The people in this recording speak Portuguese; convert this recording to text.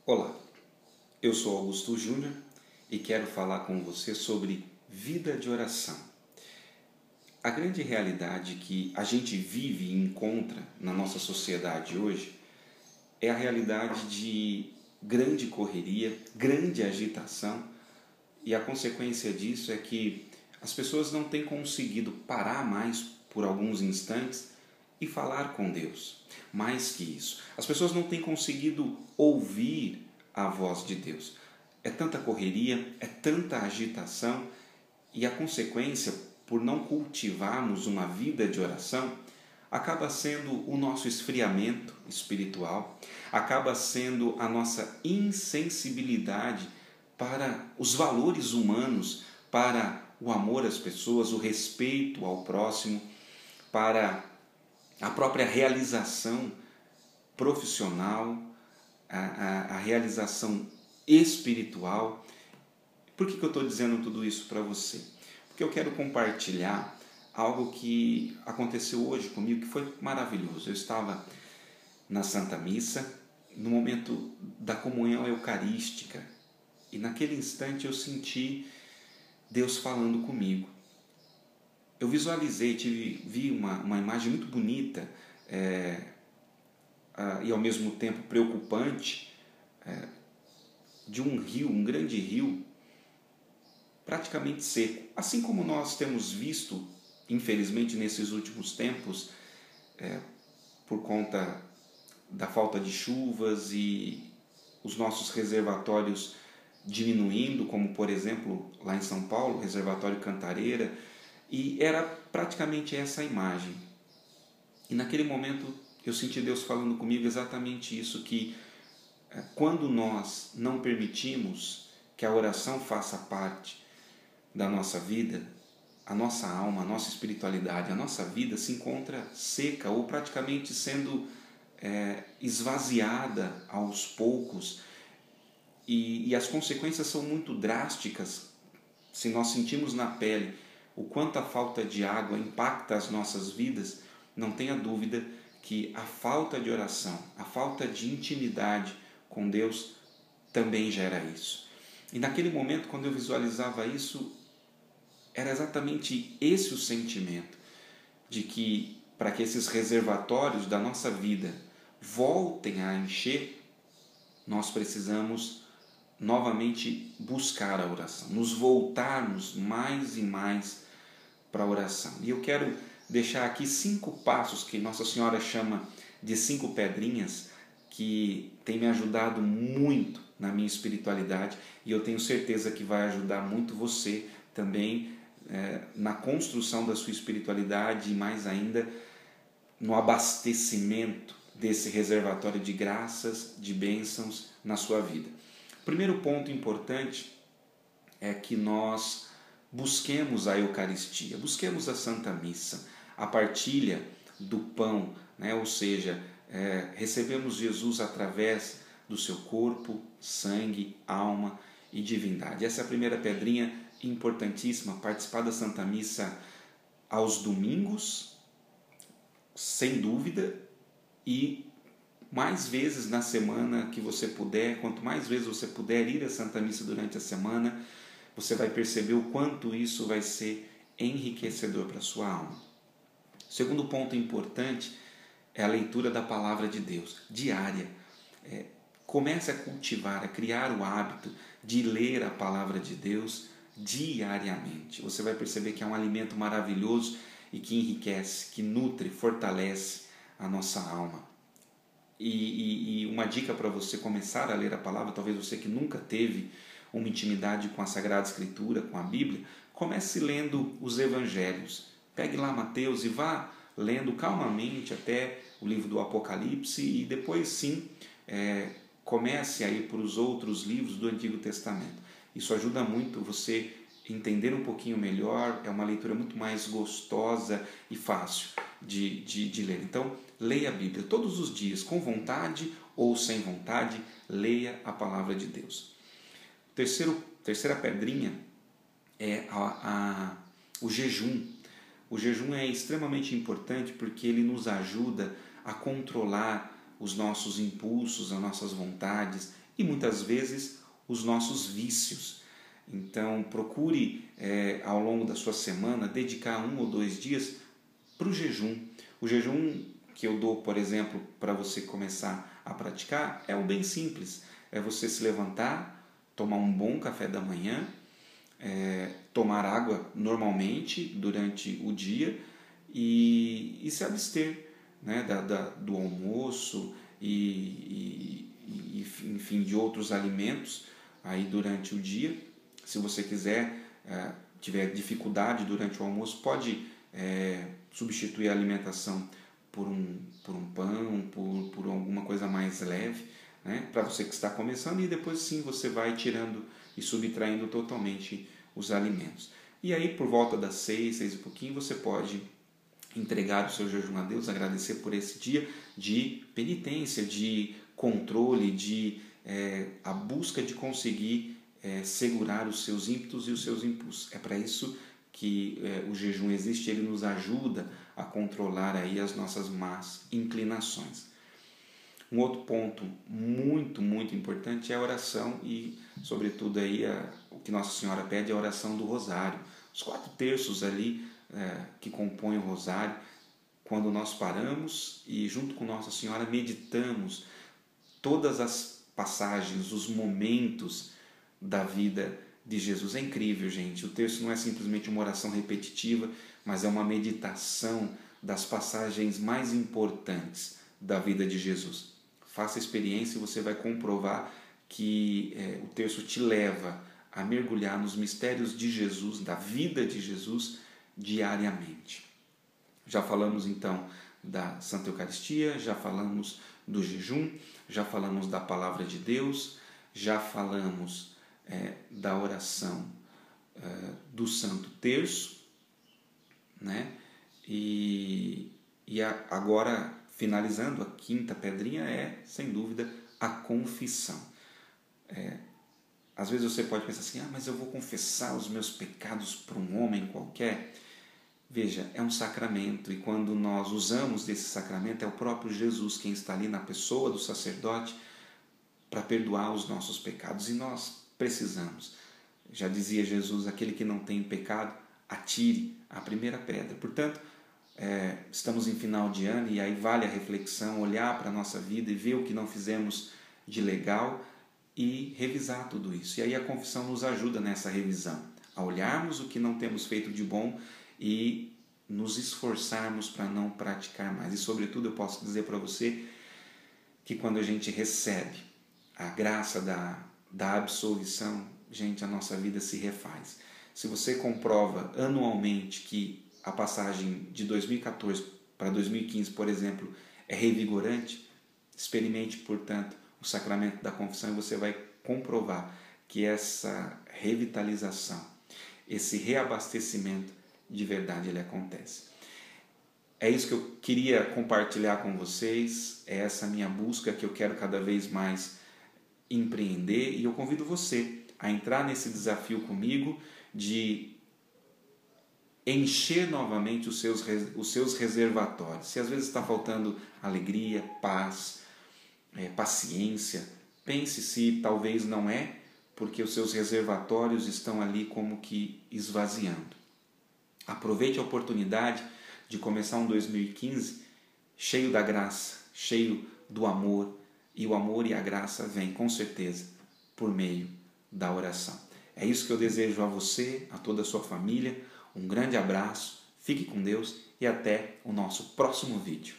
Olá, eu sou Augusto Júnior e quero falar com você sobre vida de oração. A grande realidade que a gente vive e encontra na nossa sociedade hoje é a realidade de grande correria, grande agitação, e a consequência disso é que as pessoas não têm conseguido parar mais por alguns instantes e falar com Deus. Mais que isso, as pessoas não têm conseguido ouvir a voz de Deus. É tanta correria, é tanta agitação, e a consequência, por não cultivarmos uma vida de oração, acaba sendo o nosso esfriamento espiritual, acaba sendo a nossa insensibilidade para os valores humanos, para o amor às pessoas, o respeito ao próximo, para a própria realização profissional, a realização espiritual. Por que eu estou dizendo tudo isso para você? Porque eu quero compartilhar algo que aconteceu hoje comigo, que foi maravilhoso. Eu estava na Santa Missa, no momento da comunhão eucarística, e naquele instante eu senti Deus falando comigo. Eu visualizei, vi uma imagem muito bonita e ao mesmo tempo preocupante, de um rio, um grande rio, praticamente seco. Assim como nós temos visto, infelizmente, nesses últimos tempos, por conta da falta de chuvas e os nossos reservatórios diminuindo, como por exemplo lá em São Paulo, o reservatório Cantareira, e era praticamente essa a imagem. E naquele momento eu senti Deus falando comigo exatamente isso, que quando nós não permitimos que a oração faça parte da nossa vida, a nossa alma, a nossa espiritualidade, a nossa vida se encontra seca ou praticamente sendo esvaziada aos poucos, e as consequências são muito drásticas. Se nós sentimos na pele o quanto a falta de água impacta as nossas vidas, não tenha dúvida que a falta de oração, a falta de intimidade com Deus também gera isso. E naquele momento, quando eu visualizava isso, era exatamente esse o sentimento, de que para que esses reservatórios da nossa vida voltem a encher, nós precisamos novamente buscar a oração, nos voltarmos mais e mais para a oração. E eu quero deixar aqui 5 passos que Nossa Senhora chama de 5 pedrinhas, que tem me ajudado muito na minha espiritualidade, e eu tenho certeza que vai ajudar muito você também na construção da sua espiritualidade e mais ainda no abastecimento desse reservatório de graças, de bênçãos na sua vida. O primeiro ponto importante é que nós busquemos a Eucaristia, busquemos a Santa Missa, a partilha do pão, ou seja, recebemos Jesus através do seu corpo, sangue, alma e divindade. Essa é a primeira pedrinha importantíssima, participar da Santa Missa aos domingos, sem dúvida, e mais vezes na semana que você puder. Quanto mais vezes você puder ir à Santa Missa durante a semana, você vai perceber o quanto isso vai ser enriquecedor para a sua alma. O segundo ponto importante é a leitura da Palavra de Deus, diária. Comece a cultivar, a criar o hábito de ler a Palavra de Deus diariamente. Você vai perceber que é um alimento maravilhoso e que enriquece, que nutre, fortalece a nossa alma. E uma dica para você começar a ler a palavra, talvez você que nunca teve uma intimidade com a Sagrada Escritura, com a Bíblia, comece lendo os Evangelhos. Pegue lá Mateus e vá lendo calmamente até o livro do Apocalipse, e depois sim comece a ir para os outros livros do Antigo Testamento. Isso ajuda muito você entender um pouquinho melhor, é uma leitura muito mais gostosa e fácil de ler. Então, leia a Bíblia todos os dias, com vontade ou sem vontade, leia a Palavra de Deus. Terceira pedrinha é o jejum. O jejum é extremamente importante porque ele nos ajuda a controlar os nossos impulsos, as nossas vontades e muitas vezes os nossos vícios. Então procure ao longo da sua semana dedicar 1 ou 2 dias para o jejum. O jejum que eu dou, por exemplo, para você começar a praticar é o bem simples. É você se levantar, tomar um bom café da manhã, tomar água normalmente durante o dia e se abster, né, do almoço e enfim, de outros alimentos aí durante o dia. Se você quiser, tiver dificuldade durante o almoço, pode substituir a alimentação por um pão, por alguma coisa mais leve, né, para você que está começando, e depois sim você vai tirando e subtraindo totalmente os alimentos. E aí por volta das 6 e pouquinho você pode entregar o seu jejum a Deus, agradecer por esse dia de penitência, de controle, de a busca de conseguir segurar os seus ímpetos e os seus impulsos. É para isso que o jejum existe, ele nos ajuda a controlar aí as nossas más inclinações. Um outro ponto muito, muito importante é a oração e, sobretudo, aí o que Nossa Senhora pede é a oração do Rosário. Os 4 terços ali que compõem o Rosário, quando nós paramos e, junto com Nossa Senhora, meditamos todas as passagens, os momentos da vida de Jesus. É incrível, gente. O terço não é simplesmente uma oração repetitiva, mas é uma meditação das passagens mais importantes da vida de Jesus. Faça a experiência e você vai comprovar que o terço te leva a mergulhar nos mistérios de Jesus, da vida de Jesus, diariamente. Já falamos então da Santa Eucaristia, já falamos do jejum, já falamos da Palavra de Deus, já falamos da oração do Santo Terço, né? E agora, finalizando, a 5ª pedrinha é, sem dúvida, a confissão. Às vezes você pode pensar assim, mas eu vou confessar os meus pecados para um homem qualquer. Veja, é um sacramento, e quando nós usamos desse sacramento, é o próprio Jesus quem está ali na pessoa do sacerdote para perdoar os nossos pecados, e nós precisamos. Já dizia Jesus, aquele que não tem pecado, atire a primeira pedra. Portanto, estamos em final de ano e aí vale a reflexão, olhar para a nossa vida e ver o que não fizemos de legal e revisar tudo isso. E aí a confissão nos ajuda nessa revisão, a olharmos o que não temos feito de bom e nos esforçarmos para não praticar mais. E sobretudo eu posso dizer para você que quando a gente recebe a graça da absolvição, gente, a nossa vida se refaz. Se você comprova anualmente que a passagem de 2014 para 2015, por exemplo, é revigorante, experimente, portanto, o sacramento da confissão e você vai comprovar que essa revitalização, esse reabastecimento, de verdade ele acontece. É isso que eu queria compartilhar com vocês, é essa minha busca que eu quero cada vez mais empreender, e eu convido você a entrar nesse desafio comigo de encher novamente os seus reservatórios. Se às vezes está faltando alegria, paz, paciência, pense se talvez não é porque os seus reservatórios estão ali como que esvaziando. Aproveite a oportunidade de começar um 2015 cheio da graça, cheio do amor, e o amor e a graça vêm com certeza por meio da oração. É isso que eu desejo a você, a toda a sua família. Um grande abraço, fique com Deus e até o nosso próximo vídeo.